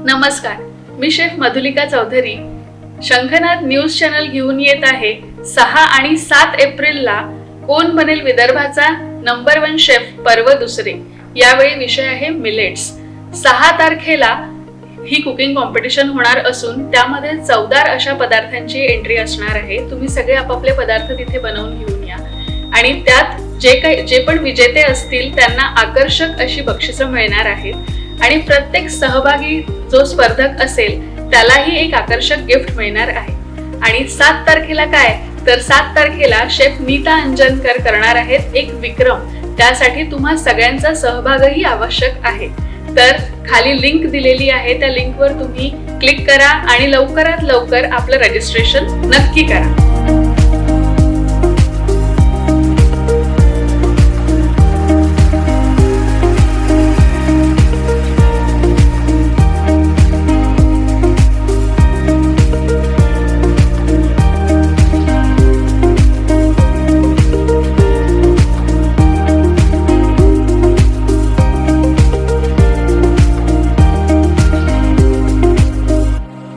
नमस्कार, मी शेफ मधुलिका चौधरी शंखनाद news channel घेऊन येत आहे 6 आणि 7 एप्रिलला कोण बनेल विदर्भाचा नंबर 1 शेफ पर्व दुसरे। यावेळी विषय आहे मिलेट्स। 6 तारखेला ही कुकिंग कॉम्पिटिशन होणार असून त्यामध्ये 14 अशा पदार्थांची एंट्री असणार आहे। तुम्ही सगळे आपापले पदार्थ तिथे बनवून घेऊन या आणि त्यात जे पण विजेते असतील त्यांना आकर्षक अशी बक्षिसं मिळणार आहेत आणि प्रत्येक सहभागी जो स्पर्धक असेल त्यालाही एक आकर्षक गिफ्ट मिळणार आहे। आणि 7 तारखेला काय तर 7 तारखेला शेफ नीता अंजनकर करणार आहेत एक विक्रम। त्यासाठी तुम्हा सगळ्यांचा सहभागही आवश्यक आहे। तर खाली लिंक दिलेली आहे, त्या लिंकवर तुम्ही क्लिक करा आणि लवकरात लवकर आपलं रजिस्ट्रेशन नक्की करा।